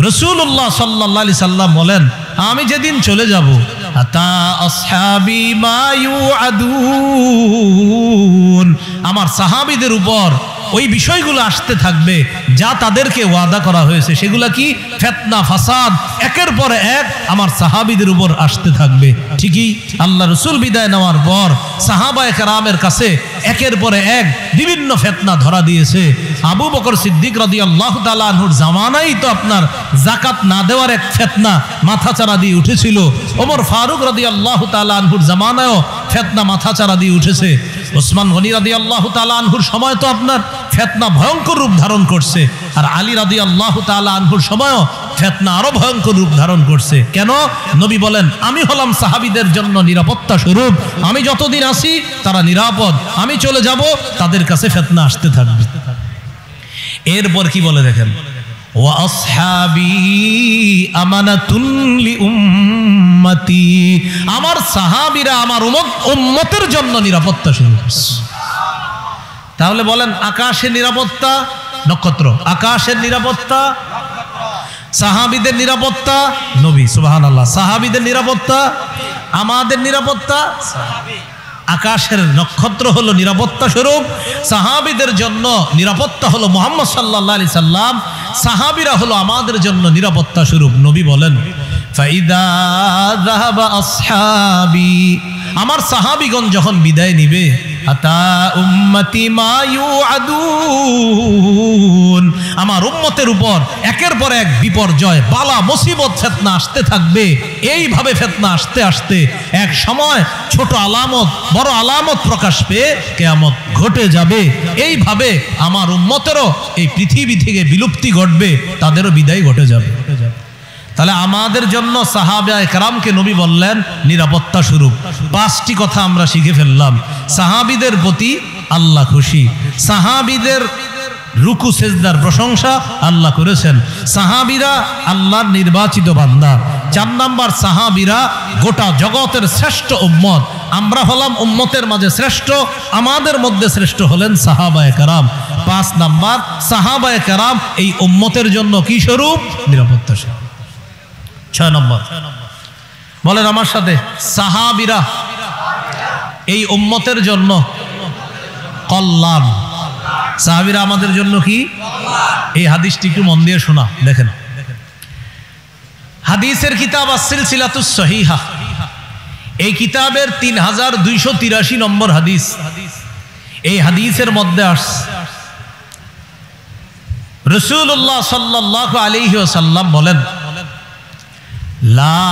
রাসূলুল্লাহ সাল্লাল্লাহু আলাইহি সাল্লাম বলেন, আমি যেদিন চলে যাব, আতা আসহাবি মা ইউআদুন, আমার সাহাবীদের উপর ওই বিষয়গুলো আসতে থাকবে যা তাদেরকে ওয়াদা করা হয়েছে। সেগুলা কি? ফিতনা, ফাসাদ, একের পর এক আমার সাহাবীদের উপর আসতে থাকবে। ঠিকই আল্লাহ রাসূল বিদায় নেওয়ার পর সাহাবায়ে কেরামের কাছে একের পর এক বিভিন্ন ফিতনা ধরা দিয়েছে। আবু বকর সিদ্দিক রাদিয়াল্লাহু তাআলা আনহুর জামানায় তো আপনার যাকাত না দেওয়ার এক ফিতনা মাথাচাড়া দিয়ে উঠেছিল। ওমর ফারুক রাদিয়াল্লাহু তাআলা আনহুর জামানায়ও ফিতনা মাথাচাড়া দিয়ে উঠেছে। ওসমান গনি রাদিয়াল্লাহু তাআলা আনহুর সময় তো আপনার ফিতনা ভয়ঙ্কর রূপ ধারণ করছে। আর আলী রাদিয়াল্লাহু তাআলা আনহুর সময়ও ফিতনা আরো ভয়ঙ্কর রূপ ধারণ করছে। কেন? নবী বলেন, আমি হলাম সাহাবীদের জন্য নিরাপত্তা স্বরূপ। আমি যতদিন আছি তারা নিরাপদ, আমি চলে যাব তাদের কাছে ফিতনা আসতে থাকবে। এরপর কি বলে দেখেন, ওয়া আসহাবি আমানাতুন লি উম্মতি, আমার সাহাবীরা আমার উম্মতের জন্য নিরাপত্তা স্বরূপ। তাহলে বলেন, আকাশের নিরাপত্তা নক্ষত্র, আকাশের নিরাপত্তা সাহাবীদের নিরাপত্তা নবী, সুবহানাল্লাহ। সাহাবীদের নিরাপত্তা আমাদের নিরাপত্তা, আকাশের নক্ষত্র হলো নিরাপত্তা স্বরূপ, সাহাবীদের জন্য নিরাপত্তা হলো মুহাম্মদ সাল্লাল্লাহু আলাইহি সাল্লাম, সাহাবীরা হলো আমাদের জন্য নিরাপত্তা স্বরূপ। নবী বলেন, ফাইদা যাহাবা আসহাবি, আমার সাহাবীগণ যখন বিদায় নিবে, আতা উম্মতি মা ইউআদুন, আমার উম্মতের উপর একের পর এক বিপর্যয়, বালা, মুসিবত, ফিতনা আসতে থাকবে। এইভাবে ফিতনা আসতে আসতে এক সময় ছোট আলামত বড় আলামত প্রকাশ পেয়ে কিয়ামত ঘটে যাবে। এইভাবে আমার উম্মতেরও এই পৃথিবী থেকে বিলুপ্তি ঘটবে, তাদেরও বিদায় ঘটে যাবে। তাহলে আমাদের জন্য সাহাবায়ে কেরামকে নবী বললেন নিরাপত্তা স্বরূপ। 5টি কথা আমরা শিখে ফেললাম। সাহাবীদের প্রতি আল্লাহ খুশি, সাহাবীদের রুকু সেজদার প্রশংসা আল্লাহ করেছেন, সাহাবীরা আল্লাহর নির্বাচিত বান্দা। 4 নাম্বার, সাহাবীরা গোটা জগতের শ্রেষ্ঠ উম্মত। আমরা হলাম উম্মতের মাঝে শ্রেষ্ঠ, আমাদের মধ্যে শ্রেষ্ঠ হলেন সাহাবায়ে কেরাম। 5 নাম্বার, সাহাবায়ে কেরাম এই উম্মতের জন্য কি স্বরূপ? নিরাপত্তা স্বরূপ। 6 নম্বর বলেন আমার সাথে, সাহাবীরা এই উম্মতের জন্য কল্যাণ। সাহাবীরা আমাদের জন্য কি? এই হাদিসটি একটু মন দিয়ে শোনা দেখেন। হাদিসের কিতাব আস-সিলসিলাতুস সহিহা, এই কিতাবের 3283 নম্বর হাদিস। এই হাদিসের মধ্যে আসছে রাসূলুল্লাহ সাল্লাল্লাহু আলাইহি ওয়াসাল্লাম বলেন, লা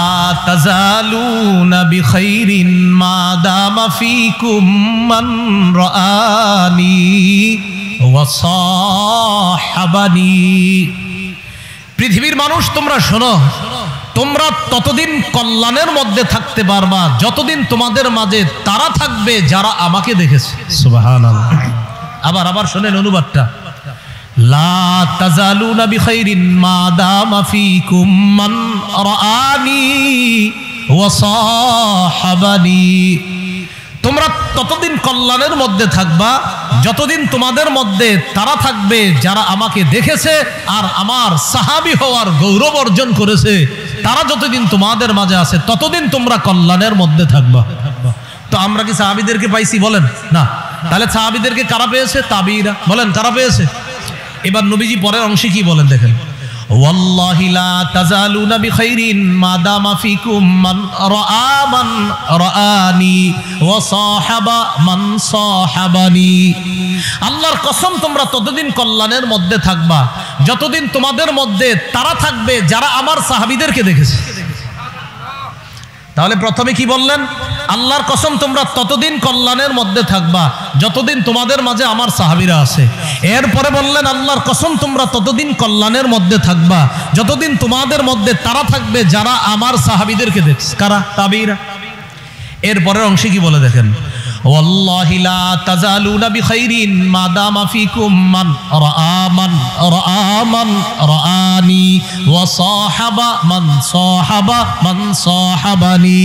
তাজালুনা বিখাইরিন মা দামা ফিকুম মান রাআনি ওয়া সাহাবানি। পৃথিবীর মানুষ তোমরা শোনো, তোমরা ততদিন কল্যাণের মধ্যে থাকতে পারবা যতদিন তোমাদের মাঝে তারা থাকবে যারা আমাকে দেখেছে। সুবহানাল্লাহ। আবার শোনেন অনুবাদটা, লা তাজালুনা বিখাইরিন মা দামা ফিকুম মান রাআনি ওয়া সাহাবানি। তোমরা ততদিন কল্যাণের মধ্যে থাকবা যতদিন তোমাদের মধ্যে তারা থাকবে যারা আমাকে দেখেছে আর আমার সাহাবী হওয়ার গৌরব অর্জন করেছে। তারা যতদিন তোমাদের মাঝে আছে ততদিন তোমরা কল্যাণের মধ্যে থাকবা। তো আমরা কি সাহাবীদেরকে পাইছি? বলেন না। তাহলে সাহাবীদেরকে কারা পেয়েছে? তাবিঈরা। বলেন কারা পেয়েছে? এবার নবীজি পরের অংশে কি বলেন দেখেন, ওয়াল্লাহি লা তাজালুনা বিখাইরিন মা দামা ফিকুম মান রাআনি ওয়া সাহাবা মান সাহাবানি। আল্লাহর কসম, তোমরা ততদিন কল্যাণের মধ্যে থাকবা যতদিন তোমাদের মধ্যে তারা থাকবে যারা আমার সাহাবীদেরকে দেখেছে। তাহলে প্রথমে কি বললেন? আল্লাহর কসম, তোমরা ততদিন কল্যাণের মধ্যে থাকবা যতদিন তোমাদের মাঝে আমার সাহাবীরা আছে। এরপরে বললেন, আল্লাহর কসম, তোমরা ততদিন কল্যাণের মধ্যে থাকবা যতদিন তোমাদের মধ্যে তারা থাকবে যারা আমার সাহাবীদেরকে দেখছে। কারা? তাবিঈরা। এরপরের অংশে কি বলে দেখেন, ওয়াল্লাহি লা তাজালুনা বিখাইরিন মা দামা ফিকুম মান রাআনি ওয়া সাহাবা মান সাহাবানি।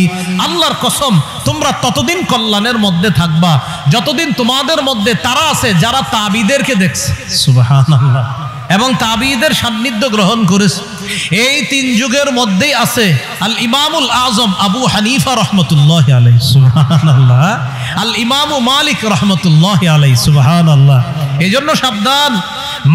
আল্লাহর কসম, তোমরা ততদিন কল্যাণের মধ্যে থাকবা যতদিন তোমাদের মধ্যে তারা আছে যারা তাবিঈদেরকে দেখছে। সুবহানাল্লাহ। এবং তাবিঈদের সান্নিধ্য গ্রহণ করেছে। এই তিন যুগের মধ্যেই আছে আল ইমামুল আজম আবু হানিফা রহমতুল্লাহি আলাইহি, সুবহানাল্লাহ, আল ইমামু মালিক রহমতুল্লাহি আলাইহি, সুবহানাল্লাহ। এই জন্য সাবধান,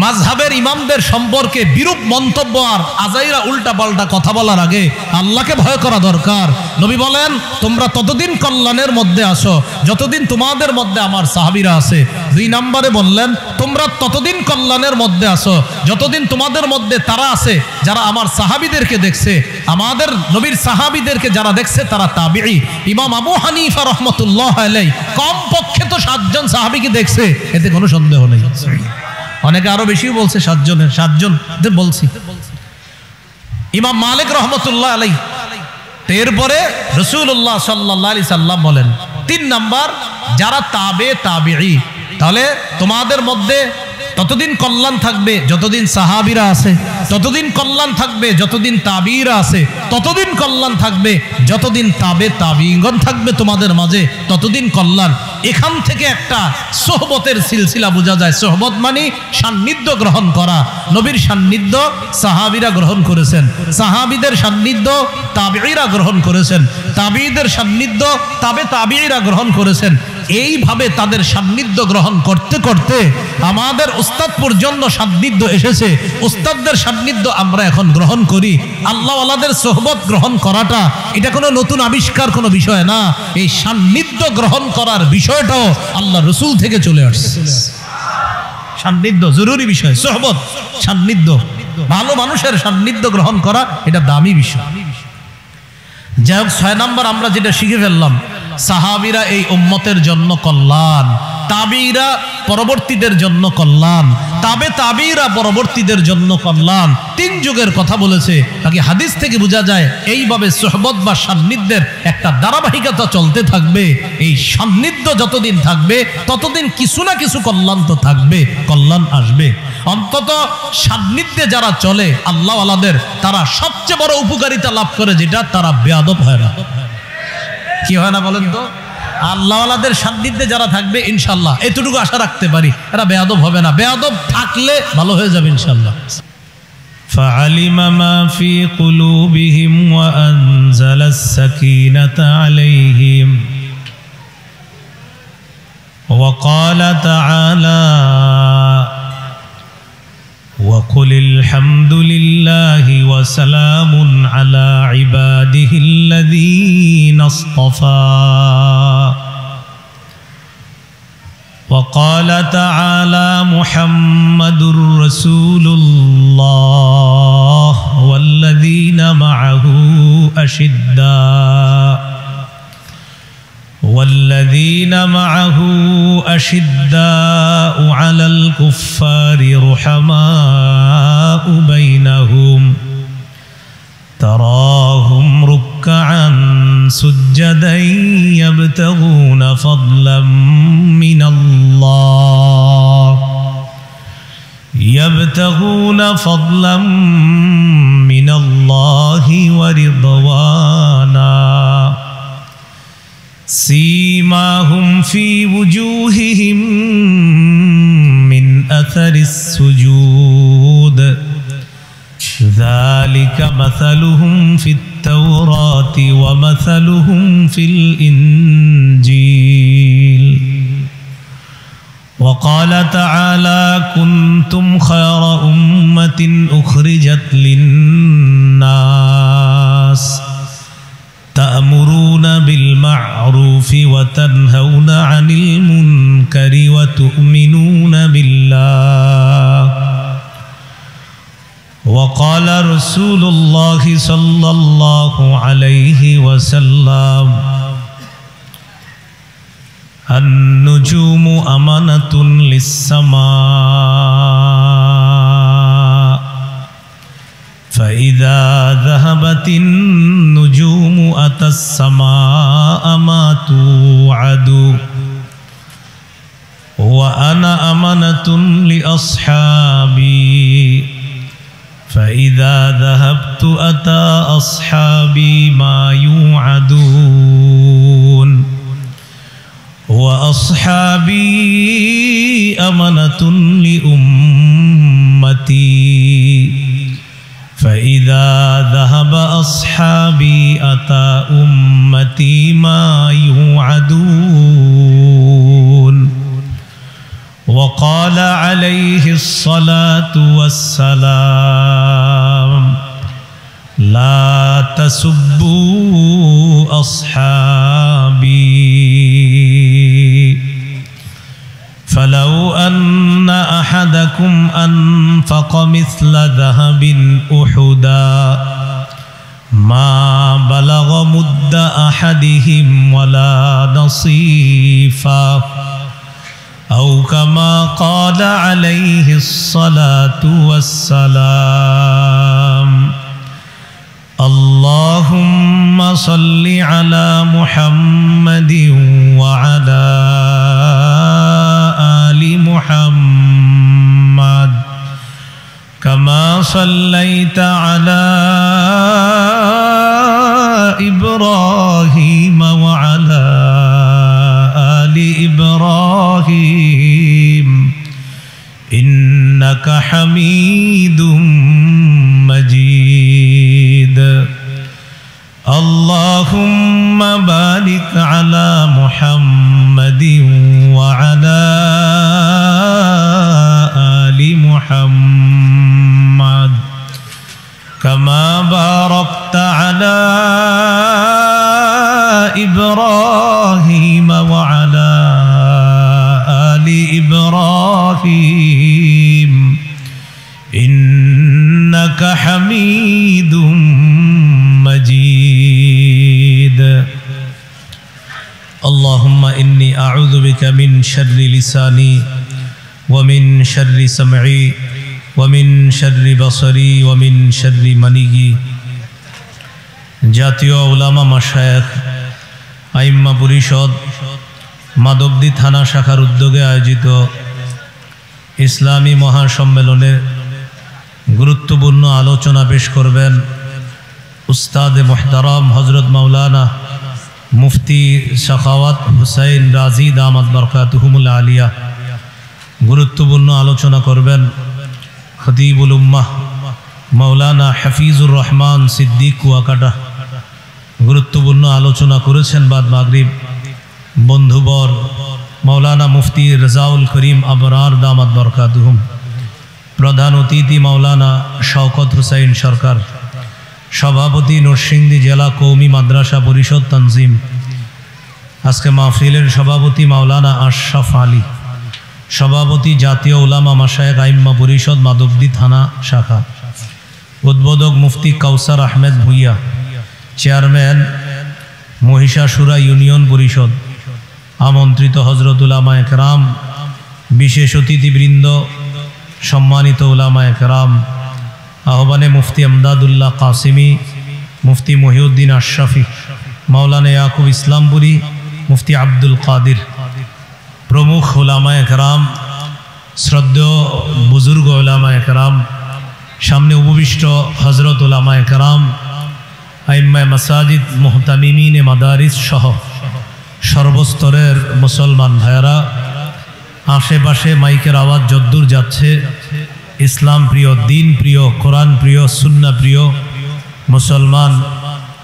মাযহাবের ইমামদের সম্পর্কে বিরূপ মন্তব্য আর আজাইরা উল্টা পাল্টা কথা বলার আগে আল্লাহকে ভয় করা দরকার। নবী বলেন, তোমরা ততদিন কল্যাণের মধ্যে আসো যতদিন তোমাদের মধ্যে আমার সাহাবীরা আছে। 2 নম্বরে বললেন, তোমরা ততদিন কল্যাণের মধ্যে আসো যতদিন তোমাদের মধ্যে তারা আছে যারা আমার সাহাবীদেরকে দেখছে। আমাদের নবীর সাহাবীদেরকে যারা দেখছে তারা তাবিঈ। ইমাম আবু হানিফা রহমতুল্লাহ আলাইহি কমপক্ষে তো 7 জন সাহাবীকে দেখছে, এতে কোনো সন্দেহ নেই। অনেকে আরো বেশি বলছে, 7 জন বলছি। ইমাম মালিক রহমতুল্লাহ আলাইহি, এরপরে রাসূলুল্লাহ সাল্লাল্লাহু আলাইহি সাল্লাম বলেন 3 নাম্বার যারা তাবিঈ। তাহলে তোমাদের মধ্যে ততদিন কল্যাণ থাকবে যতদিন সাহাবীরা আছে, ততদিন কল্যাণ থাকবে যতদিন তাবিঈরা আছে, ততদিন কল্যাণ থাকবে যতদিন তাবিঈগণ থাকবে তোমাদের মাঝে, ততদিন কল্যাণ। এখান থেকে একটা সোহবতের সিলসিলা বোঝা যায়। সোহবত মানে সান্নিধ্য গ্রহণ করা। নবীর সান্নিধ্য সাহাবীরা গ্রহণ করেছেন, সাহাবীদের সান্নিধ্য তাবিঈরা গ্রহণ করেছেন, তাবিঈদের সান্নিধ্য তাবিঈরা গ্রহণ করেছেন। এইভাবে তাদের সান্নিধ্য গ্রহণ করতে করতে আমাদের উস্তাদ পর্যন্ত সান্নিধ্য এসেছে। উস্তাদদের সান্নিধ্য আমরা এখন গ্রহণ করি। আল্লাহওয়ালাদের সোহবত গ্রহণ করাটা এটা কোনো নতুন আবিষ্কার, কোনো বিষয় না। এই সান্নিধ্য গ্রহণ করার বিষয়টাও আল্লাহ রসুল থেকে চলে আসছে। সান্নিধ্য জরুরি বিষয়, সোহবত, সান্নিধ্য, ভালো মানুষের সান্নিধ্য গ্রহণ করা এটা দামি বিষয়। যাই হোক, 6 নম্বর আমরা যেটা শিখে ফেললাম, সাহাবীরা এই উম্মতের জন্য কল্যাণ, তাবিঈরা পরবর্তীদের জন্য কল্যাণ, তাবিঈরা পরবর্তীদের জন্য কল্যাণ। 3 যুগের কথা বলেছে। বাকি হাদিস থেকে বোঝা যায় এইভাবে সুহবত বা সান্নিধ্যের একটা ধারাবাহিকতা চলতে থাকবে। এই সান্নিধ্য যতদিন থাকবে ততদিন কিছু না কিছু কল্যাণ তো থাকবে, কল্যাণ আসবে। অন্তত সান্নিধ্যে যারা চলে আল্লাহওয়ালাদের, তারা সবচেয়ে বড় উপকারিতা লাভ করে যেটা, তারা বেয়াদব হয় না। কি হয় না বলেন তো? আল্লাহওয়ালাদের সান্নিধ্যে যারা থাকবে ইনশাআল্লাহ এতটুকু আশা রাখতে পারি, এরা বেয়াদব হবে না। বেয়াদব থাকলে ভালো হয়ে যাবে ইনশাআল্লাহ। فعلم ما في قلوبهم وأنزل السكينة عليهم وقال تعالى وقل الحمد لله وسلام على عباده الذين اصطفى وقال تعالى محمد رسول الله والذين معه أشداء على الكفار رحماء بينهم تراهم ركعا سجدا يبتغون فضلا من الله ورضوانا سيماهم في وجوههم من أثر السجود ذلك مثلهم في التوراة ومثلهم في الإنجيل وقال تعالى كنتم خير أمة أخرجت للناس تأمرون بالمعروف وتنهون عن المنكر وتؤمنون بالله وقال رسول الله صلى الله عليه وسلم النجوم أمانة للسماء فإذا ذهبت النجوم أتى السماء ما توعد وأنا أمانة لأصحابي فإذا ذهبت أتى أصحابي ما يوعدون وأصحابي أمانة لأمتي أمتي فإذا ذهب أصحابي أتى أمتي ما يوعدون وقال عليه الصلاة والسلام لا تسبوا أصحابي فلو أن أحدكم أنفق مثل ذهب أحدا ما بلغ مد أحدهم ولا نصيفا أو كما قال عليه الصلاة والسلام اللهم صل على محمد وعلى آل محمد كما صليت على إبراهيم وعلى آل إبراهيم إنك حميد مجيد اللهم بارك على محمد وعلى آل محمد كما باركت على إبراهيم وعلى آل إبراهيم إنك حميد مجيد اللهم إني أعوذ بك من شر لساني ومن شر سمعي ومن شر بصري ومن شر مني জাতীয় উলামা মাশায়েখ আইম্মা পরিষদ মাধবদী থানা শাখার উদ্যোগে আয়োজিত ইসলামী মহাসম্মেলনের গুরুত্বপূর্ণ আলোচনা পেশ করবেন উস্তাদ মুহতারাম হযরত মাওলানা মুফতি সাখাওয়াত হুসাইন রাজি দামাত বরকাতুহুমুল আলিয়া। গুরুত্বপূর্ণ আলোচনা করবেন খতিবুল উম্মাহ মাওলানা হাফিজুর রহমান সিদ্দিক কুয়াকাটা। গুরুত্বপূর্ণ আলোচনা করেছেন বাদ মাগরিব বন্ধুবর মাওলানা মুফতি রাজাউল করিম আবরার দামাত বরকাতুহুম। প্রধান অতিথি মাওলানা শওকত হুসাইন সরকার, সভাপতি নরসিংদী জেলা কওমি মাদ্রাসা পরিষদ তানজিম। আজকে মাহফিলের সভাপতি মাওলানা আশরাফ আলী, সভাপতি জাতীয় উলামা মাশায়েখ আইম্মা পরিষদ মাধবদী থানা শাখা। উদ্বোধক মুফতি কাউসার আহমেদ ভুইয়া, চেয়ারম্যান মহিষাসুরা ইউনিয়ন পরিষদ। আমন্ত্রিত হযরত উলামায়ে কেরাম, বিশেষ অতিথিবৃন্দ, সম্মানিত উলামায়ে কেরাম, আহ্বানে মুফতি আমদাদুল্লাহ কাসিমি, মুফতি মহিউদ্দিন আশরাফি, মাওলানা ইয়াকুব ইসলামপুরি, মুফতি আব্দুল কাদির প্রমুখ উলামায়ে কেরাম, শ্রদ্ধেয় বুজুর্গ উলামায়ে কেরাম, সামনে উপবিষ্ট হযরত উলামায়ে কেরাম, আইম্মায়ে মাসাজিদ, মুহতামিমিনে মাদারিস সহ সর্বস্তরের মুসলমান ভাইয়েরা, আশেপাশে মাইকের আওয়াজ যদ্দূর যাচ্ছে, ইসলাম প্রিয়, দিন প্রিয়, কোরআন প্রিয়, সুন্নাহ প্রিয় মুসলমান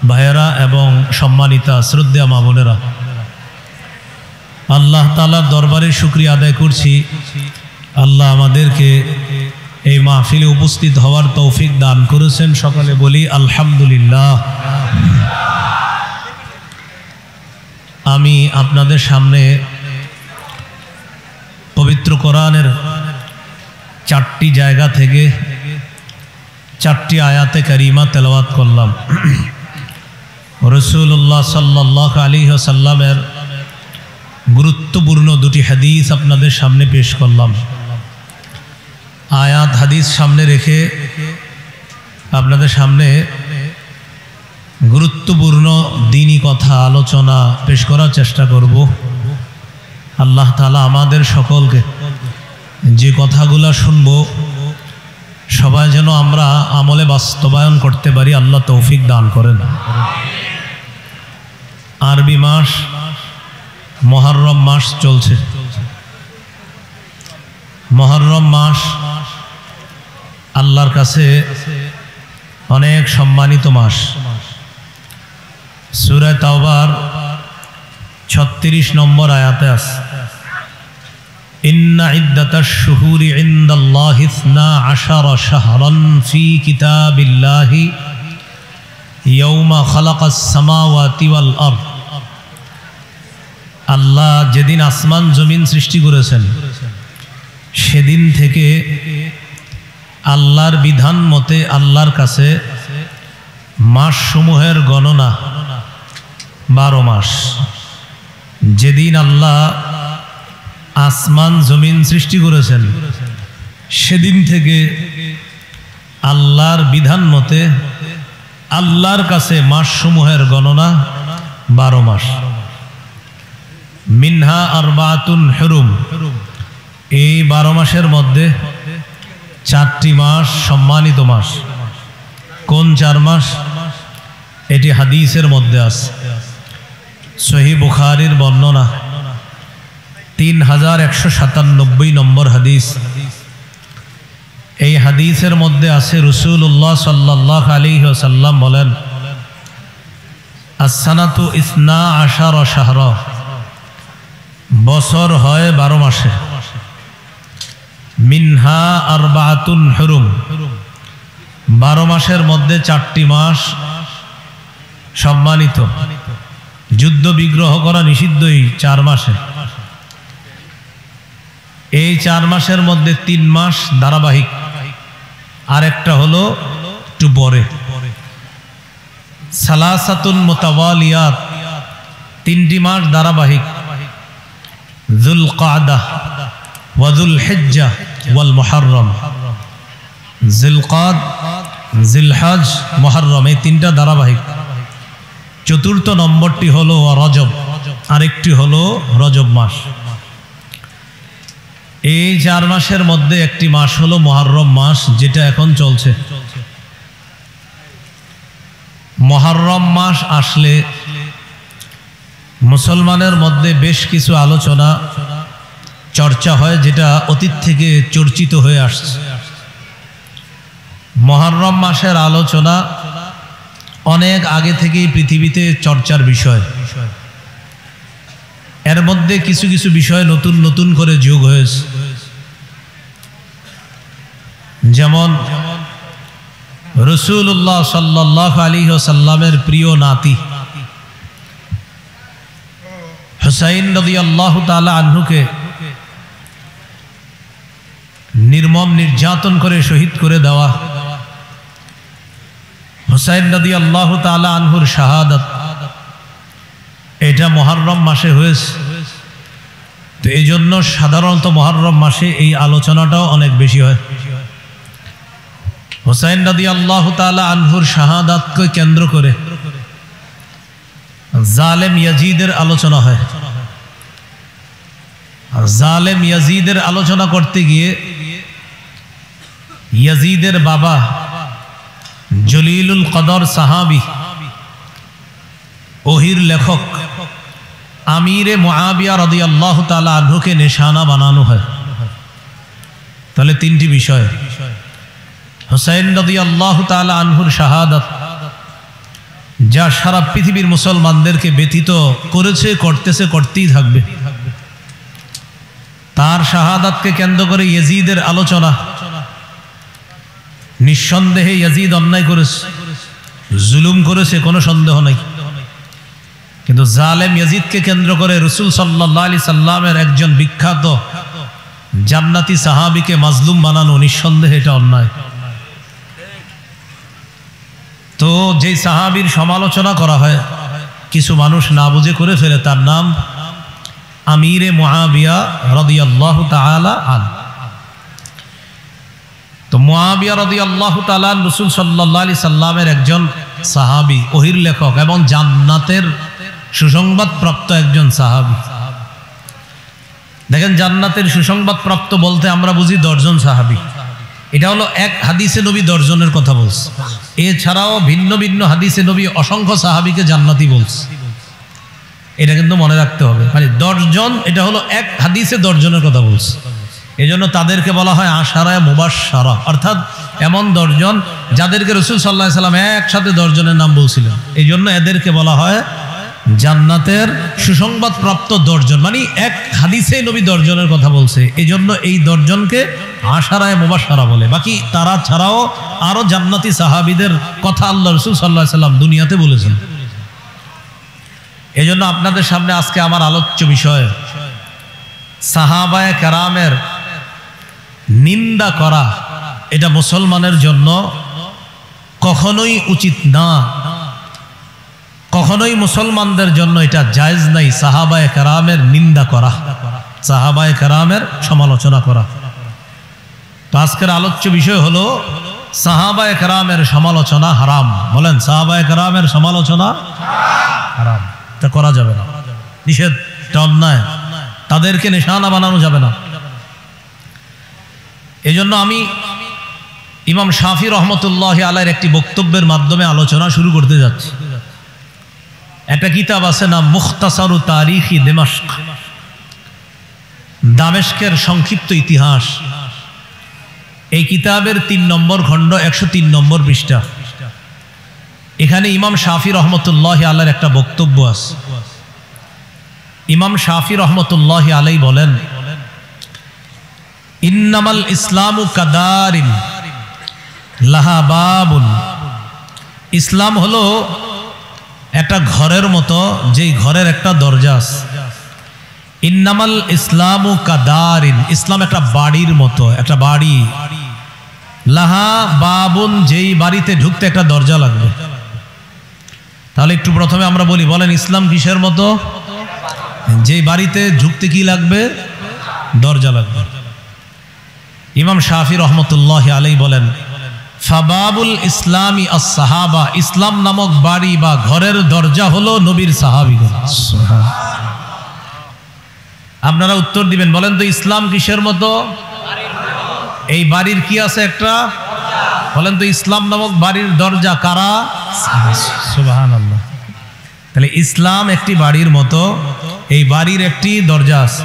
ভাইয়েরা এবং সম্মানিতা শ্রদ্ধেয় মা বোনেরা, আল্লাহ তাআলার দরবারে শুকরিয়া আদায় করছি। আল্লাহ আমাদেরকে এই মাহফিলে উপস্থিত হওয়ার তৌফিক দান করেছেন। সকলে বলি আলহামদুলিল্লাহ। আমি আপনাদের সামনে পবিত্র কোরআনের 4টি জায়গা থেকে 4টি আয়াতে কারিমা তেলাওয়াত করলাম। রাসূলুল্লাহ সাল্লাল্লাহু আলাইহি ওয়াসাল্লামের গুরুত্বপূর্ণ 2টি হাদিস আপনাদের সামনে পেশ করলাম। আয়াত হাদিস সামনে রেখে আপনাদের সামনে গুরুত্বপূর্ণ দ্বীনি কথা আলোচনা পেশ করার চেষ্টা করব। আল্লাহ তাআলা আমাদের সকলকে যে কথাগুলো শুনব সবাই যেন আমরা আমলে বাস্তবায়ন করতে পারি, আল্লাহ তৌফিক দান করেন। আরবি মাস মুহররম মাস চলছে। মুহররম মাস আল্লাহর কাছে অনেক সম্মানিত মাস। সূরা তাওবার 36 নম্বর আয়াতে আছে, ইন্না ইদ্দাতাশ শুহুরি ইনদাল্লাহি 12 শাহরান ফি কিতাবিল্লাহি ইয়াউমা খালাকাস সামাওয়াতি ওয়াল আরদ। আল্লাহ যেদিন আসমান জমিন সৃষ্টি করেছেন সেদিন থেকে আল্লাহর বিধান মতে আল্লাহর কাছে মাস সমূহের গণনা 12 মাস। যেদিন আল্লাহ আসমান জমিন সৃষ্টি করেছেন সেদিন থেকে আল্লাহর বিধান মতে আল্লাহর কাছে মাস সমূহের গণনা 12 মাস। মিনহা আরবাতুন হুরুম, এই 12 মাসের মধ্যে 4টি মাস সম্মানিত মাস। কোন 4 মাস? এটি হাদিসের মধ্যে আছে, সহিহ বুখারীর বর্ণনা 3197 নম্বর হাদিস। এই হাদিসের মধ্যে আছে রাসূলুল্লাহ সাল্লাল্লাহু আলাইহি ওয়াসাল্লাম বলেন, as-sanatu 12 শাহরা, বছর হয় 12 মাসে। মিনহা আরবাতুন হুরুম, 12 মাসের মধ্যে 4টি মাস সম্মানিত। যুদ্ধ বিগ্রহ করা নিষিদ্ধ এই 4 মাসে। এই 4 মাসের মধ্যে 3 মাস ধারাবাহিক, আর একটা হলো একটু পরে। সালাসাতুন মুতাওয়ালিয়াত, 3টি মাস ধারাবাহিক, যুল কাদা ওয়া যুল হিজ্জা ওয়াল মুহররম। জিলকাদ, জিলহজ, মুহররম, এই 3টা ধারাবাহিক। চতুর্থ নম্বরটি হলো রজব, আরেকটি হলো রজব মাস। এই 4 মাসের মধ্যে একটি মাস হলো মুহররম মাস, যেটা এখন চলছে। মুহররম মাস আসলে মুসলমানের মধ্যে বেশ কিছু আলোচনা চর্চা হয়, যেটা অতীত থেকে চর্চিত হয়ে আসছে। মুহররম মাসের আলোচনা অনেক আগে থেকেই পৃথিবীতে চর্চার বিষয়। এর মধ্যে কিছু কিছু বিষয় নতুন নতুন করে যোগ হয়েছে। যেমন রাসূলুল্লাহ সাল্লাল্লাহু আলাইহি ওয়াসাল্লামের প্রিয় নাতি হুসাইন রাদিয়াল্লাহু তাআলা আনহুকে নির্মম নির্যাতন করে শহীদ করে দেওয়া। হুসাইন রাদিয়াল্লাহু তাআলা আনহুর শাহাদাত, এটা মুহররম মাসে হয়েছে। তো এই জন্য সাধারণত মুহররম মাসে এই আলোচনাটাও অনেক বেশি হয়। হুসাইন রাদিয়াল্লাহু তাআলা আনহুর শাহাদাতকে কেন্দ্র করে জালেম ইয়াজিদের আলোচনা হয়। জালেম ইয়াজিদের আলোচনা করতে গিয়ে ইয়াজিদের বাবা জলিলুল কদর সাহাবী, ওহির লেখক আমিরে মুআবিয়া রাদিয়াল্লাহু তাআলা আনহুকে নিশানা বানানো হয়। তাহলে 3টি বিষয়, হুসাইন রাদিয়াল্লাহু তাআলা আনহুর শাহাদাত, যা সারা পৃথিবীর মুসলমানদেরকে ব্যথিত করেছে, করতেছে, করতেই থাকবে। তার শাহাদাতকে কেন্দ্র করে ইয়াজিদের আলোচনা। নিঃসন্দেহে ইয়াজিদ অন্যায় করেছে, জুলুম করেছে, কোনো সন্দেহ নাই। কিন্তু জালেম ইয়াজিদকে কেন্দ্র করে রাসূল সাল্লাল্লাহু আলাইহি সাল্লামের একজন বিখ্যাত জান্নাতি সাহাবীকে মাজলুম বানানো, নিঃসন্দেহে এটা অন্যায়। তো যেই সাহাবীর সমালোচনা করা হয়, কিছু মানুষ না বুঝে করে ফেলে, তার নাম আমিরে মুআবিয়া রাদিয়াল্লাহু তাআলা আনহু। তো মুআবিয়া রাদিয়াল্লাহু তাআলা রাসূল সাল্লাল্লাহু আলাইহি সাল্লামের একজন সাহাবী, ওহির লেখক এবং জান্নাতের সুসংবাদ প্রাপ্ত একজন সাহাবী। দেখেন, জান্নাতের সুসংবাদ প্রাপ্ত বলতে আমরা বুঝি 10 জন সাহাবী। এটা হলো এক হাদিসে নবী 10 জনের কথা বলছে। এছাড়াও ভিন্ন ভিন্ন হাদিসে নবী অসংখ্য সাহাবীকে জান্নাতি বলছে। এটা কিন্তু মনে রাখতে হবে, মানে 10 জন, এটা হলো এক হাদিসে 10 জনের কথা বলছে। এই জন্য তাদেরকে বলা হয় আশারায়ে মুবাশশারা, অর্থাৎ এমন 10 জন যাদেরকে রাসূল সাল্লাল্লাহু আলাইহি সাল্লাম একসাথে 10 জনের নাম বলছিলেন। এই জন্য এদেরকে বলা হয় জান্নাতের সুসংবাদ প্রাপ্ত 10 জন, মানে এক হাদিসে নবী 10 জনের কথা বলছে। এই জন্য এই 10 জনকে আশারায়ে মুবাশশারা বলে। বাকি তারা ছাড়াও আরো জান্নাতি সাহাবীদের কথা আল্লাহ রাসূল সাল্লাল্লাহু আলাইহি সাল্লাম দুনিয়াতে বলেছেন। এই জন্য আপনাদের সামনে আজকে আমার আলোচ্য বিষয় সাহাবায়ে কেরামের নিন্দা করা। এটা মুসলমানের জন্য কখনোই উচিত না, কখনোই মুসলমানদের জন্য এটা জায়েজ নাই সাহাবায়ে কেরামের নিন্দা করা, সাহাবায়ে কেরামের সমালোচনা করা। তো আজকের আলোচ্য বিষয় হলো সাহাবায়ে কেরামের সমালোচনা হারাম। বলেন, সাহাবায়ে কেরামের সমালোচনা হারাম, এটা করা যাবে না, নিষেধ, এটা অন্যায়, তাদেরকে নিশানা বানানো যাবে না। এই জন্য আমি ইমাম শাফি রহমতুল্লাহি আলাইহির একটি বক্তব্যের মাধ্যমে আলোচনা শুরু করতে যাচ্ছি। একটা কিতাব আছে নাম মুখতাসারু তারিখি দিমাশক, দামেস্কের সংক্ষিপ্ত ইতিহাস। এই কিতাবের 3 নম্বর খণ্ড 103 নম্বর পৃষ্ঠা। এখানে ইমাম শাফি রহমতুল্লাহি আলাইহির একটা বক্তব্য আছে। ইমাম শাফি রহমতুল্লাহি আলাইহি বলেন, ইন্নামাল ইসলামু কাদারিন লাহা বাবুন। ইসলাম হলো একটা ঘরের মতো, যেই ঘরের একটা দরজা আছে। ইন্নামাল ইসলামু কাদারিন, ইসলাম একটা বাড়ির মতো, একটা বাড়ি। লাহা বাবুন, যেই বাড়িতে ঢুকতে একটা দরজা লাগবে। তাহলে একটু প্রথমে আমরা বলি, বলেন ইসলাম কিসের মতো? যেই বাড়িতে ঢুকতে কি লাগবে? দরজা লাগবে। ইমাম শাফি রহমতুল্লাহি আলাইহি বলেন, ফাবাবুল ইসলামি আস-সাহাবা, ইসলাম নামক বাড়ি বা ঘরের দরজা হলো নবীর সাহাবীগণ। আপনারা উত্তর দিবেন, বলেন তো ইসলাম কিসের মতো? এই বাড়ির কি আছে? একটা। বলেন তো ইসলাম নামক বাড়ির দরজা কারা? সুবহানাল্লাহ। তাহলে ইসলাম একটি বাড়ির মতো, এই বাড়ির একটি দরজা আছে।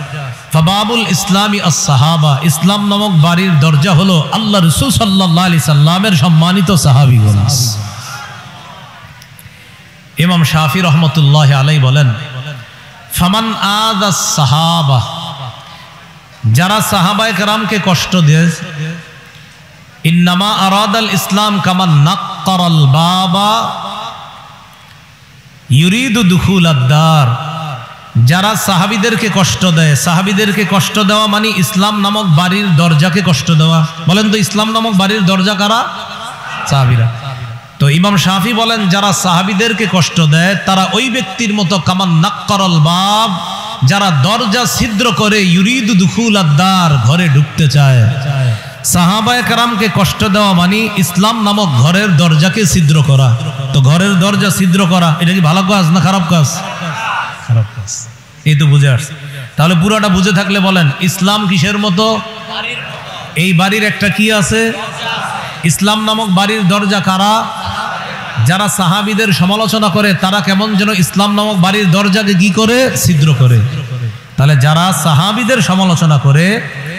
ফাবাবুল ইসলামি আস-সাহাবা, ইসলাম নামক বাড়ির দরজা হলো আল্লাহ রাসূল সাল্লাল্লাহু আলাইহি সাল্লামের সম্মানিত সাহাবীগণ। ইমাম শাফি রহমতুল্লাহি আলাইহি বলেন, ফামান আযাস সাহাবা, যারা সাহাবায়ে কেরামকে কষ্ট দেয়, ইন্নামা আরাদাল ইসলাম কামান নাক্কারাল বাবা ইউরিদু দুখুলাদ দার। যারা সাহাবীদেরকে কষ্ট দেয়, সাহাবীদেরকে কষ্ট দেওয়া মানে ইসলাম নামক বাড়ির দরজাকে কষ্ট দেওয়া। বলেন তো ইসলাম নামক বাড়ির দরজা কারা? সাহাবীরা। তো ইমাম শাফি বলেন, যারা সাহাবীদেরকে কষ্ট দেয় তারা ওই ব্যক্তির মতো কামান নাক্কারাল বাব, যারা দরজা ছিদ্র করে, ইউরিদু দুখুলাদ দার, ঘরে ঢুকতে চায়। সাহাবায়ে কেরামকে কষ্ট দেওয়া মানে ইসলাম নামক ঘরের দরজাকে ছিদ্র করা। তো ঘরের দরজা ছিদ্র করা, এটা কি ভালো কাজ না খারাপ কাজ? খারাপ কাজ। এই তো বুঝে আসছে। তাহলে পুরোটা বুঝে থাকলে বলেন ইসলাম কিসের মতো? এই বাড়ির একটা কি আছে? ইসলাম নামক বাড়ির দরজা কারা? যারা সাহাবীদের সমালোচনা করে তারা কেমন যেন ইসলাম নামক বাড়ির দরজাকে কি করে? ছিদ্র করে। তাহলে যারা সাহাবীদের সমালোচনা করে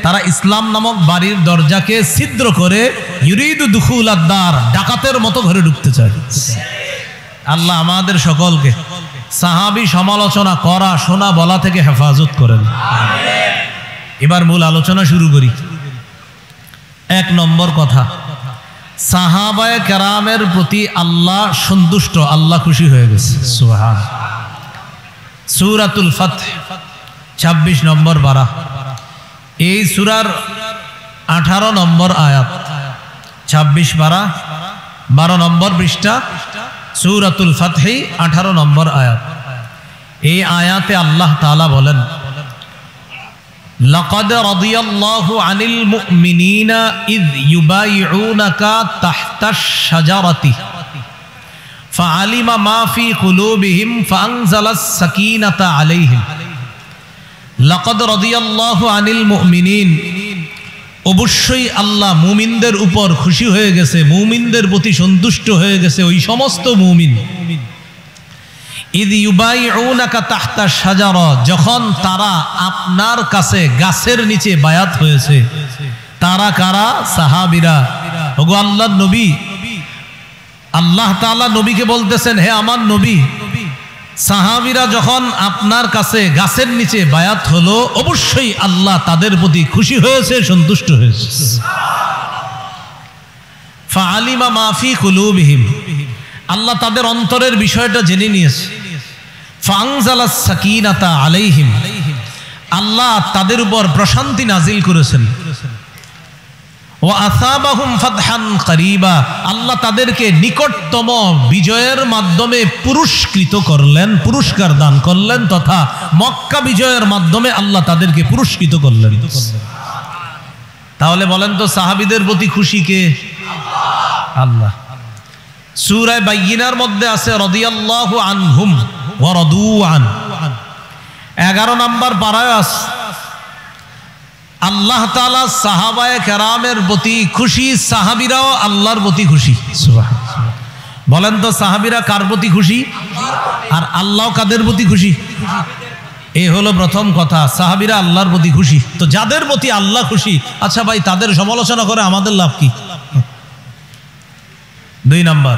তারা ইসলাম নামক বাড়ির দরজাকে ছিদ্র করে ইউরিদু দুখুলাদ দার, ডাকাতের মতো ঘরে ঢুকতে চায়। আল্লাহ আমাদের সকলকে সাহাবী সমালোচনা করা, শোনা, বলা থেকে হেফাজত করেন। এবার মূল আলোচনা শুরু করি। 1 নম্বর কথা, সাহাবায়ে কেরামের প্রতি আল্লাহ সন্তুষ্ট, আল্লাহ খুশি হয়ে গেছে। সুবহান। সূরাতুল ফাতহ 26 নম্বর পারা, এই সূরার 18 নম্বর আয়াত, 26 পারা 12 নম্বর পৃষ্ঠা, সূরাতুল ফাতহ 18 নম্বর আয়াত। এই আয়াতে আল্লাহ তাআলা বলেন, লাকাদ রাদিয়াল্লাহু আনিল মুমিনিনা ইয ইউবাইউনাকা তাহতাশ শাজারাতি ফাআলিমা মা ফি কুলুবিহিম ফাআনজালাস সাকিনাতা আলাইহিম। লাকাদ রাদিয়াল্লাহু আনিল মুমিনিন, অবশ্যই আল্লাহ মুমিনদের উপর খুশি হয়ে গেছে, মুমিনদের প্রতি সন্তুষ্ট হয়ে গেছে ওই সমস্ত মুমিন। ইদ ইউবাইউনাকা তাহতা শাজারা, যখন তারা আপনার কাছে গাছের নিচে বায়াত হয়েছে। তারা কারা? সাহাবীরা। ওগো আল্লাহর নবী, আল্লাহ তাআলা নবীকে বলতেছেন, হে আমার নবী, সাহাবীরা যখন আপনার কাছে গাছের নিচে বায়াত হলো, অবশ্যই আল্লাহ তাদের প্রতি খুশি হয়েছে, সন্তুষ্ট হয়েছে। ফাআলিমা মা ফি কুলুবিহিম, আল্লাহ তাদের অন্তরের বিষয়টা জেনে নিয়েছে। ফাআনজালাস সাকিনাতা আলাইহিম, আল্লাহ তাদের উপর প্রশান্তি নাজিল করেছেন। ওয়া আসাবাহুম ফাতহান করিবা, আল্লাহ তাদেরকে নিকটতম বিজয়ের মাধ্যমে পুরস্কৃত করলেন, পুরস্কার দান করলেন, তথা মক্কা বিজয়ের মাধ্যমে আল্লাহ তাদেরকে পুরস্কৃত করলেন। তাহলে বলেন তো সাহাবীদের প্রতি খুশি কে? আল্লাহ। সূরা বাইয়িনার মধ্যে আছে রাদিয়াল্লাহু আনহুম ওয়া রাদু আন, 11 নম্বর পারায় আছে আল্লাহ তাআলা সাহাবায়ে কেরামের প্রতি খুশি, সাহাবীরাও আল্লাহর প্রতি খুশি। সুবহানাল্লাহ। বলেন তো সাহাবীরা কার প্রতি খুশি আর আল্লাহ কাদের প্রতি খুশি? এই হলো প্রথম কথা, সাহাবীরা আল্লাহর প্রতি খুশি। তো যাদের প্রতি আল্লাহ খুশি, আচ্ছা ভাই তাদের সমালোচনা করে আমাদের লাভ কি? 2 নম্বর,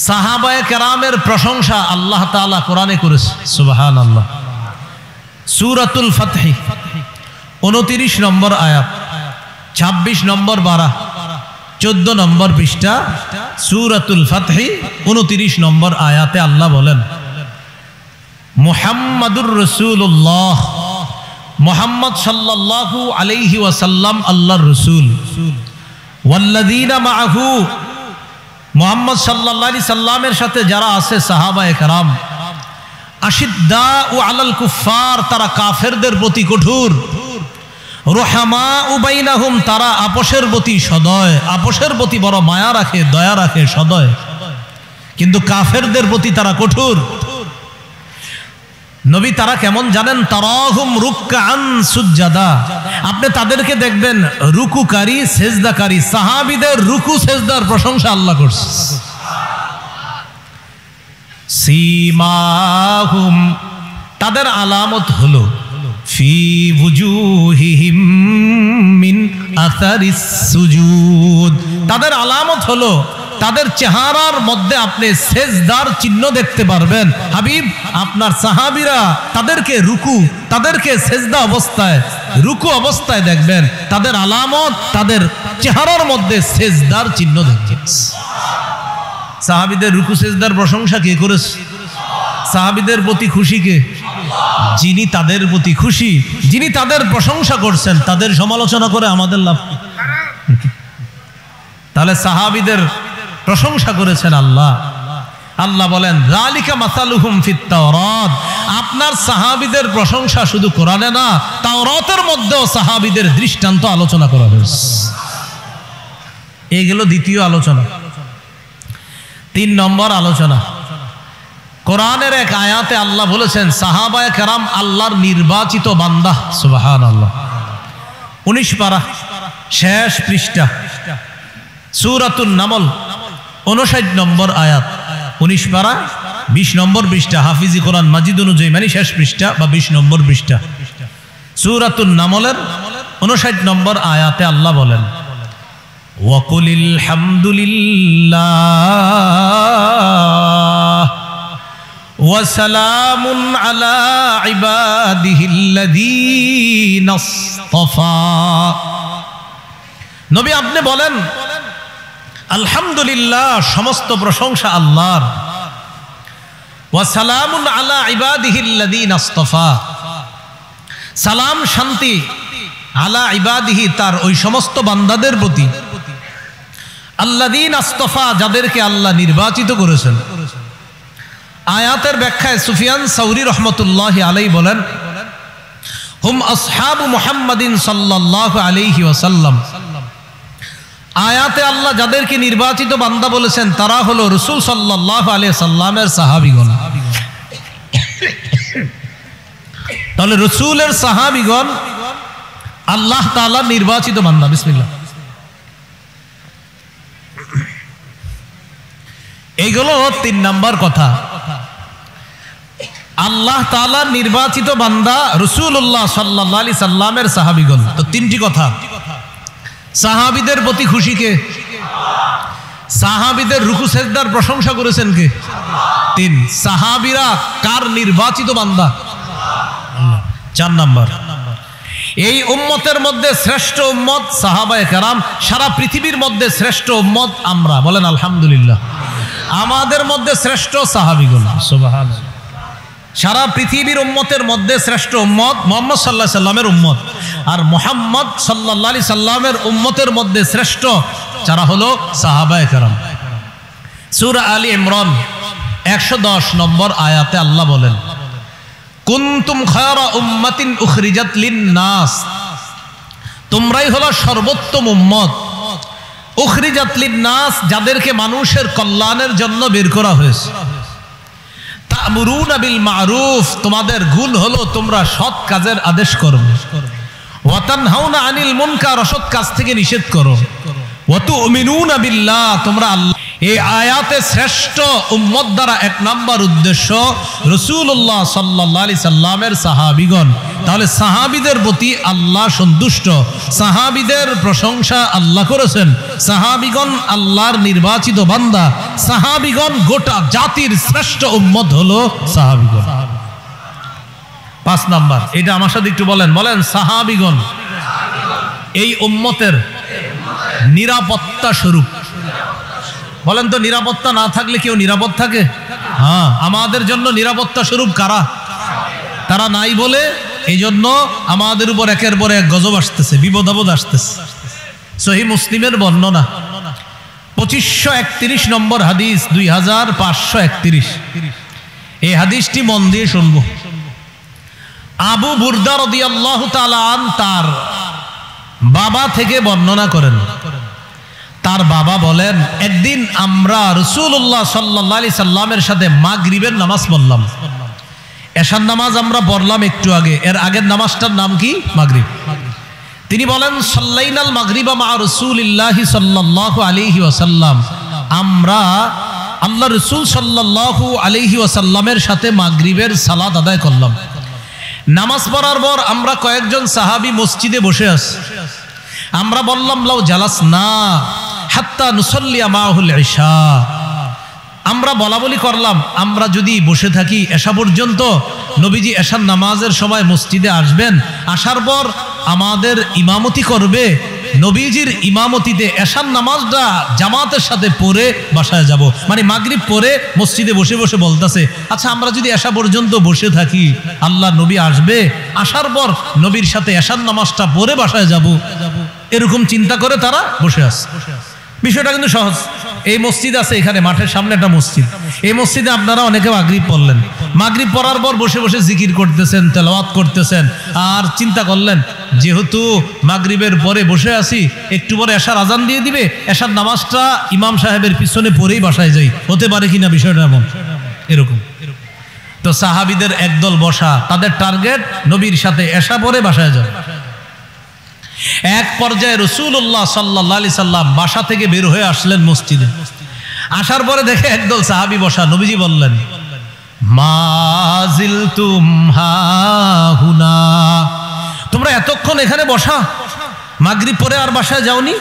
সাহাবায়ে কেরামের প্রশংসা আল্লাহ তাআলা কোরআনে করেছে। সুবহানাল্লাহ। সূরাতুল ফাতহ 29 নম্বর আয়াত, 26 নম্বর পারা, 14 নম্বর পৃষ্ঠা, সূরাতুল ফাতহ 29 নম্বর আয়াতে আল্লাহ বলেন, মুহাম্মাদুর রাসূলুল্লাহ, মুহাম্মদ সাল্লাল্লাহু আলাইহি ওয়াসাল্লাম আল্লাহর রাসূল, ওয়াল্লাযীনা মাআহু, মুহাম্মদ সাল্লাল্লাহু আলাইহি সাল্লামের সাথে যারা আছে সাহাবায়ে কেরাম, আশিদ্দাউ আলাল কুফার, তারা কাফেরদের প্রতি কঠোর, রুহামাউ বাইনাহুম, তারা আপোষের প্রতি সদয়, আপোষের প্রতি বড় মায়া রাখে, দয়া রাখে, সদয়, কিন্তু কাফেরদের প্রতি তারা কঠোর। নবী তারা কেমন জানেন? তারাহুম রুকআন সুজদা, আপনি তাদেরকে দেখবেন রুকুকারী, সেজদাকারী। সাহাবীদের রুকু সেজদার প্রশংসা আল্লাহ করছে। সীমাহুম, তাদের আলামত হলো ফি বুজুহিহিম মিন আসারিস সুজুদ, তাদের আলামত হলো তাদের চেহারার মধ্যে আপনি সেজদার চিহ্ন দেখতে পারবেন। হাবিব, আপনার সাহাবীরা তাদেরকে রুকু, তাদেরকে সেজদা অবস্থায়, রুকু অবস্থায় দেখবেন, তাদের আলামত, তাদের চেহারার মধ্যে সেজদার চিহ্ন দেখবেন। সাহাবীদের রুকু সেজদার প্রশংসা কে করেছে? সাহাবীদের প্রতি খুশি কে? যিনি তাদের প্রতি খুশি, যিনি তাদের প্রশংসা করছেন, তাদের সমালোচনা করে আমাদের লাভ কি? তাহলে সাহাবীদের প্রশংসা করেছেন আল্লাহ। আল্লাহ বলেন, যালিকা মাসালুহুম ফিত তাওরাত, আপনার সাহাবীদের প্রশংসা শুধু কোরআনে না, তাওরাতের মধ্যেও সাহাবীদের দৃষ্টান্ত আলোচনা করা হয়েছে। এই গেল দ্বিতীয় আলোচনা। 3 নম্বর আলোচনা, কোরআনের এক আয়াতে আল্লাহ বলেছেন সাহাবায়ে কেরাম আল্লাহর নির্বাচিত বান্দা। সুবহানাল্লাহ। 19 পারা, শেষ পৃষ্ঠা, সূরাতুন নামল 59 নম্বর আয়াত, 19 পারা 20 নম্বর পৃষ্ঠা, হাফিজি কোরআন মাজিদ অনুযায়ী মানে শেষ পৃষ্ঠা বা 20 নম্বর পৃষ্ঠা, সূরাতুন নামলের 59 নম্বর আয়াতে আল্লাহ বলেন, ওয়াকুলিল হামদুলিল্লাহ ওয়া সালামুন আলা ইবাদিহিল্লাযীনা ইসতাফা। নবী আপনি বলেন আলহামদুলিল্লাহ, সমস্ত প্রশংসা আল্লাহর, ওয়া সালামুন আলা ইবাদিহিল্লাযীনা ইসতাফা, সালাম শান্তি আলা ইবাদিহি, তার ওই সমস্ত বান্দাদের প্রতি, আল্লাযীনা ইসতাফা, যাদেরকে আল্লাহ নির্বাচিত করেছেন। আয়াতের ব্যাখ্যায় সুফিয়ান সাউরি রহমতুল্লাহি আলাইহি বলেন, হুম আসহাবু মুহাম্মাদিন সাল্লাল্লাহু আলাইহি ওয়াসাল্লাম, আয়াতে আল্লাহ যাদেরকে নির্বাচিত বান্দা বলেছেন তারা হলো রাসূল সাল্লাল্লাহু আলাইহি সাল্লামের সাহাবীগণ। তাহলে রাসূলের সাহাবীগণ আল্লাহ তাআলা নির্বাচিত বান্দা। বিসমিল্লাহ। এইগুলো 3 নাম্বার কথা। আল্লাহ তাআলা নির্বাচিত বান্দা রাসূলুল্লাহ সাল্লাল্লাহু আলাইহি সাল্লামের সাহাবীগণ। তো তিনটি কথা, সাহাবীদের প্রতি খুশি কে? সাহাবীদের রুকু সেজদার প্রশংসা করেছেন কে? তিন, সাহাবীরা কার নির্বাচিত বান্দা? চার নাম্বার, এই উম্মতের মধ্যে শ্রেষ্ঠ উম্মত সাহাবায়ে কেরাম, সারা পৃথিবীর মধ্যে শ্রেষ্ঠ উম্মত আমরা, বলেন আলহামদুলিল্লাহ। আমাদের মধ্যে শ্রেষ্ঠ সাহাবীগণ, সুবহানাল্লাহ। সারা পৃথিবীর উম্মতের মধ্যে শ্রেষ্ঠ উম্মত মুহাম্মদ সাল্লাল্লাহু আলাইহি সাল্লামের উম্মত, আর মুহাম্মদ সাল্লাল্লাহু আলাইহি সাল্লামের উম্মতের মধ্যে শ্রেষ্ঠ যারা হলো সাহাবায়ে কেরাম। সূরা আলী ইমরান 110 নম্বর আয়াতে আল্লাহ বলেন, কুনতুম খায়রা উম্মাতিন উখরিজাত লিন-নাস, তোমরাই হলো সর্বোত্তম উম্মত, উখরিজাত লিন-নাস, যাদেরকে মানুষের কল্যাণের জন্য বের করা হয়েছে। তা'মুরুনা বিল মা'রুফ, তোমাদের গুণ হলো তোমরা সৎ কাজের আদেশ করো, ওয়া তানহাউনা আনিল মুনকার, অসৎ কাজ থেকে নিষেধ করো, ওয়া তু'মিনুনা বিল্লাহ, তোমরা আল্লাহ। এই আয়াতে শ্রেষ্ঠ উম্মত দ্বারা এক নাম্বার উদ্দেশ্য রাসূলুল্লাহ সাল্লাল্লাহু আলাইহি সাল্লামের সাহাবীগণ। তাহলে সাহাবীদের প্রতি আল্লাহ সন্তুষ্ট, সাহাবীদের প্রশংসা আল্লাহ করেছেন, সাহাবীগণ আল্লাহর নির্বাচিত বান্দা, সাহাবীগণ গোটা জাতির শ্রেষ্ঠ উম্মত হলো সাহাবীগণ। 5 নাম্বার, এটা আমার সাথে একটু বলেন, বলেন সাহাবীগণ এই উম্মতের নিরাপত্তা স্বরূপ। বলেন তো, নিরাপত্তা না থাকলে কেউ নিরাপদ থাকে? হ্যাঁ, আমাদের জন্য নিরাপত্তা স্বরূপ কারা? তারা নাই বলে এই জন্য আমাদের উপর একের পর এক গজব আসতেছে, বিপদ আপদ আসতেছে। সহিহ মুসলিমের বর্ণনা 2531 নম্বর হাদিস, 2531, এই হাদিসটি মন দিয়ে শুনবো। আবু বুরদা রাদিয়াল্লাহু তাআলা আন তার বাবা থেকে বর্ণনা করেন, তার বাবা বলেন, একদিন আমরা রাসূলুল্লাহ সাল্লাল্লাহু আলাইহি সাল্লামের সাথে মাগরিবের নামাজ পড়লাম। এশার নামাজ আমরা পড়লাম একটু আগে, এর আগের নামাজটার নাম কি? মাগরিব। তিনি বলেন, সাল্লাইনাল মাগরিবা মা রাসূলিল্লাহি সাল্লাল্লাহু আলাইহি ওয়াসাল্লাম, আমরা আল্লাহ রাসূল সাল্লাল্লাহু আলাইহি ওয়াসাল্লামের সাথে মাগরিবের সালাত আদায় করলাম। নামাজ পড়ার পর আমরা কয়েকজন সাহাবী মসজিদে বসে আছি। আমরা বললাম, লাউ জালাসনা হাত্তা নুসাল্লিয়া মাহুল ইশা, আমরা বলা বলি করলাম, আমরা যদি বসে থাকি এশা পর্যন্ত, নবীজি এশার নামাজের সময় মসজিদে আসবেন, আসার পর আমাদের ইমামতি করবে, নবীজির ইমামতিতে এশার নামাজটা জামাতের সাথে পড়ে বাসায় যাব। মানে মাগরিব পড়ে মসজিদে বসে বসে বলতেছে, আচ্ছা আমরা যদি এশা পর্যন্ত বসে থাকি, আল্লাহ নবী আসবে, আসার পর নবীর সাথে এশার নামাজটা পড়ে বাসায় যাব, এরকম চিন্তা করে তারা বসে আছে। বিষয়টা কিন্তু সহজ। এই মসজিদ আছে, এখানে মাঠের সামনে একটা মসজিদ, এই মসজিদে আপনারা অনেকে মাগরিব পড়লেন, মাগরিব পড়ার পর বসে বসে জিকির করতেছেন, তেলাওয়াত করতেছেন, আর চিন্তা করলেন যেহেতু মাগরিবের পরে বসে আছি, একটু পরে এশার আজান দিয়ে দিবে, এশার নামাজটা ইমাম সাহেবের পিছনে পড়েই বাসায় যাই, হতে পারে কিনা বিষয়টা এমন এরকম। তো সাহাবীদের একদল বসা, তাদের টার্গেট নবীর সাথে এশা পরে বাসায় যাবে। এক পর্যায়ে রাসূলুল্লাহ সাল্লাল্লাহু আলাইহি সাল্লাম বাসা থেকে বের হয়ে আসলেন মসজিদে। আসার পরে দেখে একদল সাহাবী বসা। নবীজি বললেন, মা জিলতুম হাহুনা, তোমরা এতক্ষণ এখানে বসা, মাগরিব পরে আর বাসায় যাওনি?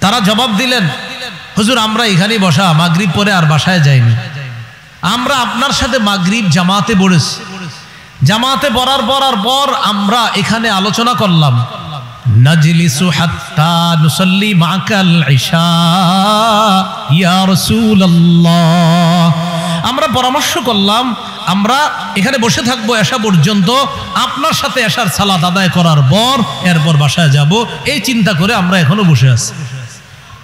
তারা জবাব দিলেন, হুজুর আমরা এখানেই বসা, মাগরিব পরে আর বাসায় যাইনি। আমরা আপনার সাথে মাগরিব জামাতে পড়েছি, জামাতে পড়ার পর আমরা এখানে আলোচনা করলাম, নাজলিসু হাত্তা নুসাল্লি মাকাল ইশা ইয়া রাসূলুল্লাহ, আমরা পরামর্শ করলাম আমরা এখানে বসে থাকবো এশা পর্যন্ত, আপনার সাথে এশার সালাত আদায় করার পর এরপর বাসায় যাব, এই চিন্তা করে আমরা এখনো বসে আছি।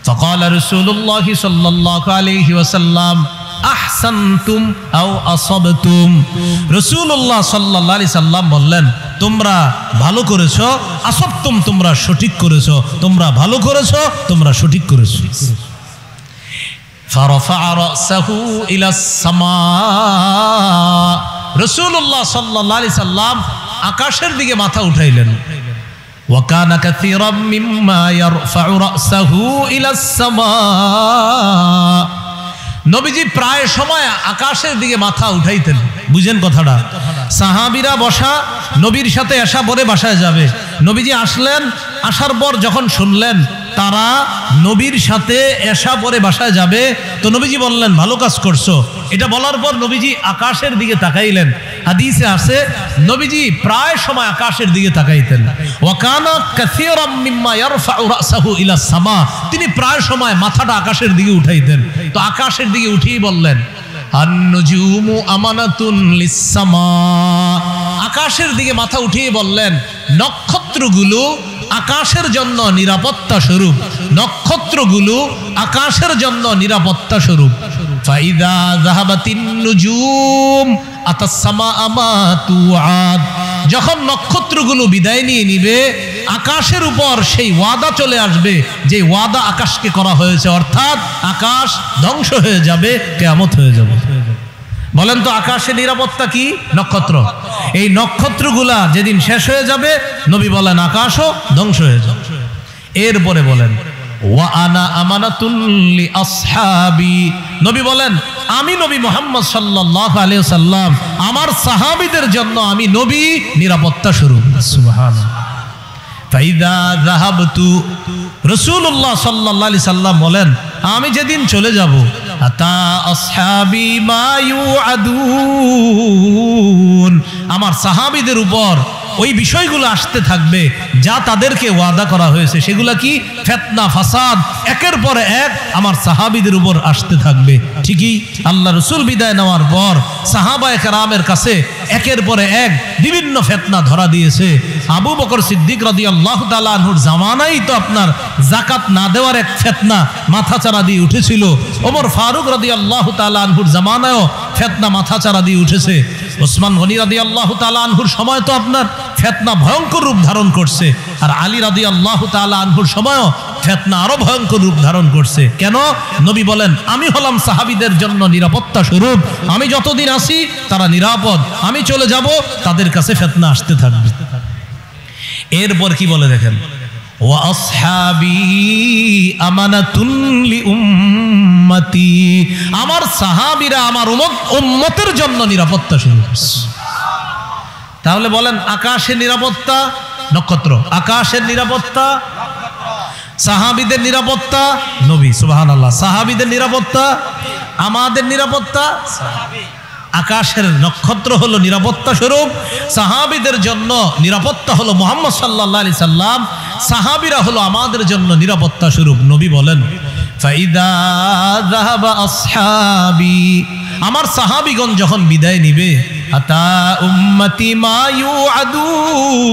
ফাকাল রাসূলুল্লাহ সাল্লাল্লাহু আলাইহি ওয়াসাল্লাম, আহসানতুম আও আসাবতুম, রাসূলুল্লাহ সাল্লাল্লাহু আলাইহি সাল্লাম বললেন, তোমরা ভালো করেছো, আসাবতুম তোমরা সঠিক করেছো, তোমরা ভালো করেছো, তোমরা সঠিক করেছো। ফারাফা রাসাহু ইলাস সামা, রাসূলুল্লাহ সাল্লাল্লাহু আলাইহি সাল্লাম আকাশের দিকে মাথা উঠাইলেন। ওয়া কানা কাসীরাম মিম্মা ইয়ারফাউ রাসাহু ইলাস সামা, নবীজি প্রায় সময় আকাশের দিকে মাথা উঠাইতেন। বুঝেন কথাটা? সাহাবীরা বসা, নবীর সাথে এশা পরে বাসায় যাবে। নবীজি আসলেন, আসার পর যখন শুনলেন তারা নবীর সাথে এশা পরে বাসায় যাবে, তো নবীজি বললেন ভালো কাজ করছো। এটা বলার পর নবীজি আকাশের দিকে তাকাইলেন। হাদিসে আছে নবীজি প্রায় সময় আকাশের দিকে তাকাইতেন। ওয়াকানা কাসীরাম মিম্মা ইয়ারফাউ রাসাহু ইলা সামা, তিনি প্রায় সময় মাথাটা আকাশের দিকে উঠাইতেন। তো আকাশের দিকে উঠিয়ে বললেন আন-নুজুমু আমানাতুন লিস-সামা, আকাশের দিকে মাথা উঠিয়ে বললেন নক্ষত্রগুলো আকাশের জন্য নিরাপত্তা স্বরূপ, নক্ষত্রগুলো আকাশের জন্য নিরাপত্তা স্বরূপ। ফাইদা যাহাবাতিন নুজুম আতাস-সামা মা তুআদ, যখন নক্ষত্রগুলো বিদায় নিয়ে নিবে আকাশের উপর সেই ওয়াদা চলে আসবে যে ওয়াদা আকাশকে করা হয়েছে, অর্থাৎ আকাশ ধ্বংস হয়ে যাবে, কিয়ামত হয়ে যাবে। বলেন তো আকাশের নিরাপত্তা কি? নক্ষত্র। এই নক্ষত্রগুলা যেদিন শেষ হয়ে যাবে নবী বলেন আকাশও ধ্বংস হয়ে যাবে। এরপরে বলেন ওয়া আনা আমানাতুন লি আসহাবি, নবী বলেন আমি নবী মুহাম্মদ সাল্লাল্লাহু আলাইহি ওয়াসাল্লাম আমার সাহাবীদের জন্য আমি নবী নিরাপত্তা স্বরূপ। সুবহানাল্লাহ। ফাইদা যাহাবতু, রাসূলুল্লাহ সাল্লাল্লাহু আলাইহি সাল্লাম বলেন আমি যেদিন চলে যাব আতা আসহাবি মা ইউআদুন, আমার সাহাবীদের উপর ওই বিষয়গুলো আসতে থাকবে যা তাদেরকে ওয়াদা করা হয়েছে। সেগুলা কি? ফিতনা, ফাসাদ, একের পর এক আমার সাহাবীদের উপর আসতে থাকবে। ঠিকই আল্লাহ রাসূল বিদায় নেওয়ার পর সাহাবায়ে কেরামের কাছে একের পর এক বিভিন্ন ফিতনা ধরা দিয়েছে। আবু বকর সিদ্দিক রাদিয়াল্লাহু তাআলা আনহুর জামানায় তো আপনার যাকাত না দেওয়ার এক ফিতনা মাথাচাড়া দিয়ে উঠেছিল। ওমর ফারুক রাদিয়াল্লাহু তাআলা আনহুর জামানায়ও ফিতনা মাথাচাড়া দিয়ে উঠেছে। ওসমান গনি রাদিয়াল্লাহু তাআলা আনহুর সময় তো আপনার ফিতনা ভয়ঙ্কর রূপ ধারণ করছে, আর আলী রাদিয়াল্লাহু তাআলা আনহুর সময়ও ফিতনা আরো ভয়ঙ্কর রূপ ধারণ করছে। কেন? নবী বলেন আমি হলাম সাহাবীদের জন্য নিরাপত্তা স্বরূপ, আমি যতদিন আছি তারা নিরাপদ, আমি চলে যাব তাদের কাছে ফিতনা আসতে থাকবে। এরপর কি বলে দেখেন ওয়া আসহাবি আমানাতুন লি উম্মতি, আমার সাহাবীরা আমার উম্মতের জন্য নিরাপত্তা স্বরূপ। তাহলে বলেন আকাশের নিরাপত্তা নক্ষত্র, আকাশের নিরাপত্তা সাহাবীদের নিরাপত্তা নবী, সুবহানাল্লাহ। সাহাবীদের নিরাপত্তা আমাদের নিরাপত্তা সাহাবী। আকাশের নক্ষত্র হলো নিরাপত্তা স্বরূপ, সাহাবীদের জন্য নিরাপত্তা হলো মুহাম্মদ সাল্লাল্লাহু আলাইহি সাল্লাম, সাহাবীরা হলো আমাদের জন্য নিরাপত্তা স্বরূপ। নবী বলেন ফাইদা যাহাবা আসহাবি, আমার সাহাবীগণ যখন বিদায় নিবে আতা উম্মতি মা ইউআদুন,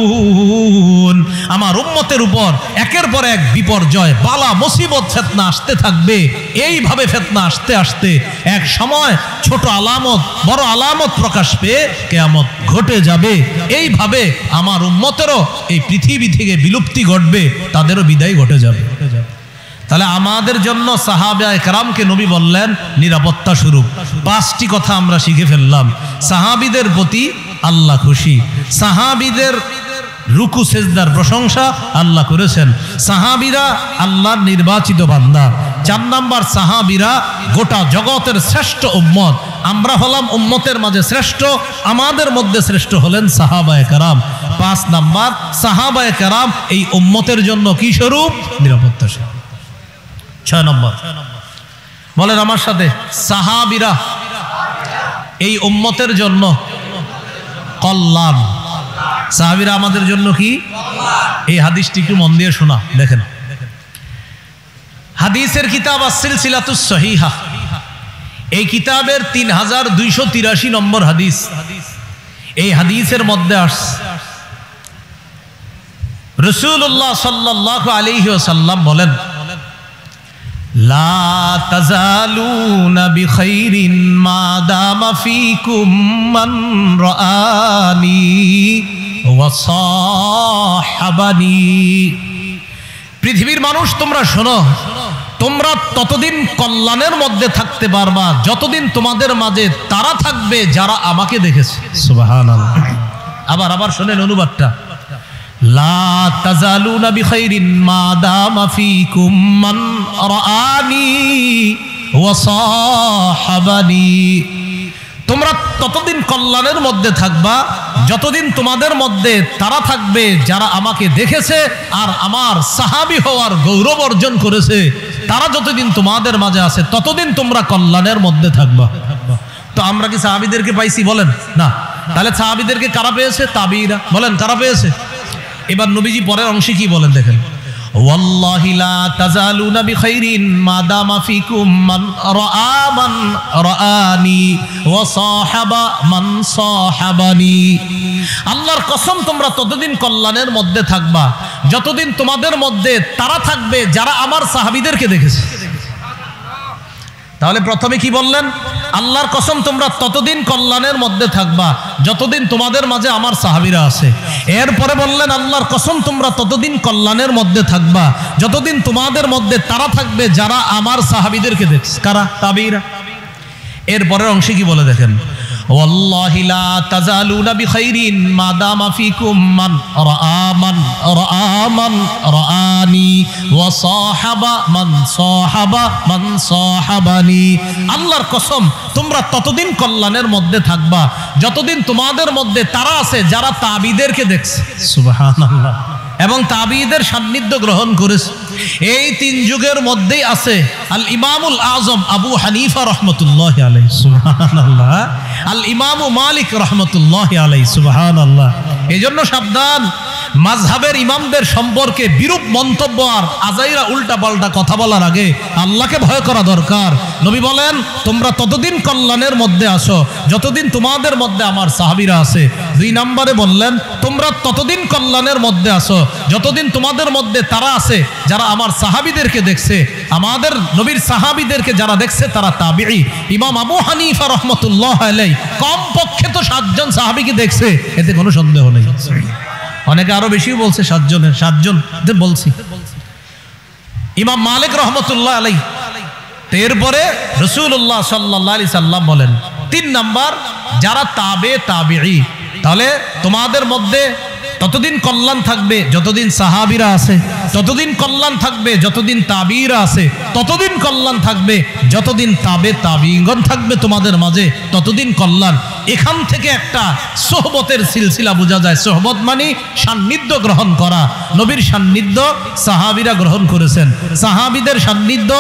আমার উম্মতের উপর একের পর এক বিপর্যয়, বালা, মুসিবত, ফিতনা আসতে থাকবে। এইভাবে ফিতনা আসতে আসতে এক সময় ছোট আলামত বড় আলামত প্রকাশ পেয়ে কিয়ামত ঘটে যাবে। এইভাবে আমার উম্মতেরও এই পৃথিবী থেকে বিলুপ্তি ঘটবে, তাদেরও বিদায় ঘটে যাবে। তাহলে আমাদের জন্য সাহাবায়ে কেরামকে নবী বললেন নিরাপত্তা স্বরূপ। 5টি কথা আমরা শিখে ফেললাম। সাহাবীদের প্রতি আল্লাহ খুশি, সাহাবীদের রুকু সেজদার প্রশংসা আল্লাহ করেছেন, সাহাবীরা আল্লাহর নির্বাচিত বান্দা। 4 নাম্বার, সাহাবীরা গোটা জগতের শ্রেষ্ঠ উম্মত, আমরা হলাম উম্মতের মাঝে শ্রেষ্ঠ, আমাদের মধ্যে শ্রেষ্ঠ হলেন সাহাবায়ে কেরাম। 5 নাম্বার, সাহাবায়ে কেরাম এই উম্মতের জন্য কি স্বরূপ? নিরাপত্তা স্বরূপ। 6 নম্বর বলেন আমার সাথে, সাহাবীরা এই উম্মতের জন্য কল্যাণ। সাহাবীরা আমাদের জন্য কি? এই হাদিসটি একটু মন দিয়ে শোনা দেখেন। হাদিসের কিতাব আস-সিলসিলাতুস সহিহা, এই কিতাবের 3283 নম্বর হাদিস। এই হাদিসের মধ্যে আসছে রাসূলুল্লাহ সাল্লাল্লাহু আলাইহি ওয়াসাল্লাম বলেন লা তাজালুনা বিখাইরিন মা দামা ফীকুম মান রাআনি ওয়া সাহাবানি। পৃথিবীর মানুষ তোমরা শোনো, তোমরা ততদিন কল্যাণের মধ্যে থাকতে পারবা যতদিন তোমাদের মাঝে তারা থাকবে যারা আমাকে দেখেছে। সুবহানাল্লাহ। আবার শোনেন অনুবাদটা, লা তাজালুনা বিখাইরিন মা দামা ফীকুম মান রাআনি ওয়া সাহাবানি। তোমরা ততদিন কল্যাণের মধ্যে থাকবা যতদিন তোমাদের মধ্যে তারা থাকবে যারা আমাকে দেখেছে আর আমার সাহাবী হওয়ার গৌরব অর্জন করেছে। তারা যতদিন তোমাদের মাঝে আছে ততদিন তোমরা কল্যাণের মধ্যে থাকবা। তো আমরা কি সাহাবীদেরকে পাইছি? বলেন না। তাহলে সাহাবীদেরকে কারা পেয়েছে? তাবিঈরা। বলেন কারা পেয়েছে? এবার নবীজি পরের অংশে কি বলেন দেখেন, ওয়াল্লাহি লা তাজালুনা বিখাইরিন মা দামা ফিকুম মান রাআ মান রাআনি ওয়া সাহাবা মান সাহাবানি। আল্লাহর কসম তোমরা ততদিন কল্যাণের মধ্যে থাকবা যতদিন তোমাদের মধ্যে তারা থাকবে যারা আমার সাহাবীদেরকে দেখেছে। তাহলে প্রথমে কি বললেন? আল্লাহর কসম তোমরা ততদিন কল্যাণের মধ্যে থাকবা যতদিন তোমাদের মাঝে আমার সাহাবীরা আছে। এরপরে বললেন আল্লাহর কসম তোমরা ততদিন কল্যাণের মধ্যে থাকবা যতদিন তোমাদের মধ্যে তারা থাকবে যারা আমার সাহাবীদেরকে দেখছে। কারা? তাবিঈরা। এরপরের অংশে কি বলে দেখেন, ওয়াল্লাহি লা তাজালুনা বিখাইরিন মা দামা ফিকুম মান রাআ মান রাআ মান রাআনি ওয়া সাহাবা মান সাহাবা মান সাহাবানি। আল্লাহর কসম তোমরা ততদিন কল্যাণের মধ্যে থাকবা যতদিন তোমাদের মধ্যে তারা আছে যারা তাবিঈদেরকে দেখছে। সুবহানাল্লাহ। এবং তাবিঈদের সান্নিধ্য গ্রহণ করেছে। এই তিন যুগের মধ্যেই আছে আল ইমামুল আজম আবু হানিফা রহমতুল্লাহি আলাইহি, সুবহানাল্লাহ, আল ইমামু মালিক রহমতুল্লাহি আলাইহি, সুবহানাল্লাহ। এজন্য সাবধান, মাযহাবের ইমামদের সম্পর্কে বিরূপ মন্তব্য আর আজাইরা উল্টা পাল্টা কথা বলার আগে আল্লাহকে ভয় করা দরকার। নবী বলেন তোমরা ততদিন কল্যাণের মধ্যে আসো যতদিন তোমাদের মধ্যে আমার সাহাবীরা আছে। 2 নম্বরে বললেন তোমরা ততদিন কল্যাণের মধ্যে আসো যতদিন তোমাদের মধ্যে তারা আছে যারা আমার সাহাবীদেরকে দেখছে। আমাদের নবীর সাহাবীদেরকে যারা দেখছে তারা তাবিঈ। ইমাম আবু হানিফা রহমতুল্লাহ আলাইহি কমপক্ষে তো 7 জন সাহাবীকে দেখছে, এতে কোনো সন্দেহ নেই। অনেকে আরো বেশি বলছে, 7 জনের 7 জন বলছি। ইমাম মালিক রহমতুল্লাহ আলাইহি। এরপরে রাসূলুল্লাহ সাল্লাল্লাহু আলাইহি সাল্লাম বলেন 3 নাম্বার যারা তাবিঈ। তাহলে তোমাদের মধ্যে ততদিন কল্যাণ থাকবে যতদিন সাহাবীরা আছে, ততদিন কল্যাণ থাকবে যতদিন তাবিঈরা আছে, ততদিন কল্যাণ থাকবে যতদিন তাবিঈগণ থাকবে তোমাদের মাঝে, ততদিন কল্যাণ। এখান থেকে একটা সোহবতের সিলসিলা বোঝা যায়। সোহবত মানে সান্নিধ্য গ্রহণ করা। নবীর সান্নিধ্য সাহাবীরা গ্রহণ করেছেন, সাহাবীদের সান্নিধ্য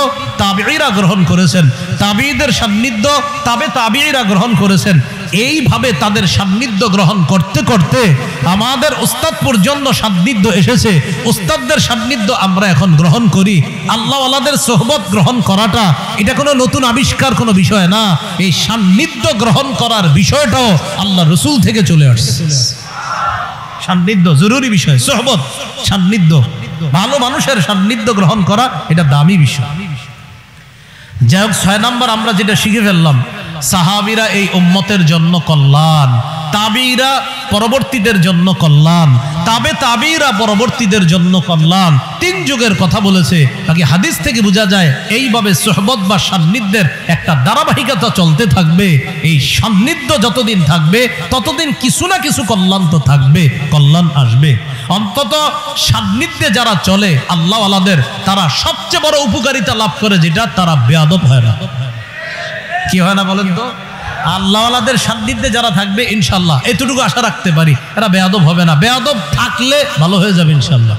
তাবিঈরা গ্রহণ করেছেন, তাবিঈদের সান্নিধ্য তাবিঈরা গ্রহণ করেছেন। এইভাবে তাদের সান্নিধ্য গ্রহণ করতে করতে আমাদের উস্তাদ পর্যন্ত সান্নিধ্য এসেছে। উস্তাদদের সান্নিধ্য আমরা এখন গ্রহণ করি। আল্লাহওয়ালাদের সোহবত গ্রহণ করাটা এটা কোনো নতুন আবিষ্কার কোনো বিষয় না। এই সান্নিধ্য গ্রহণ করার বিষয়টাও আল্লাহ রসুল থেকে চলে আসছে। সান্নিধ্য জরুরি বিষয়। সোহবত, সান্নিধ্য, ভালো মানুষের সান্নিধ্য গ্রহণ করা এটা দামি বিষয়। যাই হোক, 6 নম্বর আমরা যেটা শিখে ফেললাম, সাহাবীরা এই উম্মতের জন্য কল্যাণ, তাবিঈরা পরবর্তীদের জন্য কল্যাণ, তাবিঈরা পরবর্তীদের জন্য কল্যাণ। 3 যুগের কথা বলেছে। বাকি হাদিস থেকে বোঝা যায় এইভাবে সুহবত বা সান্নিধ্যের একটা ধারাবাহিকতা চলতে থাকবে। এই সান্নিধ্য যতদিন থাকবে ততদিন কিছু না কিছু কল্যাণ তো থাকবে, কল্যাণ আসবে। অন্তত সান্নিধ্যে যারা চলে আল্লাহওয়ালাদের, তারা সবচেয়ে বড় উপকারিতা লাভ করে যেটা, তারা বেয়াদব হয় না। কি হয় না বলেন তো? আল্লাহওয়ালাদের সান্নিধ্যে যারা থাকবে ইনশাআল্লাহ এতটুকু আশা রাখতে পারি এরা বেয়াদব হবে না। বেয়াদব থাকলে ভালো হয়ে যাবে ইনশাআল্লাহ।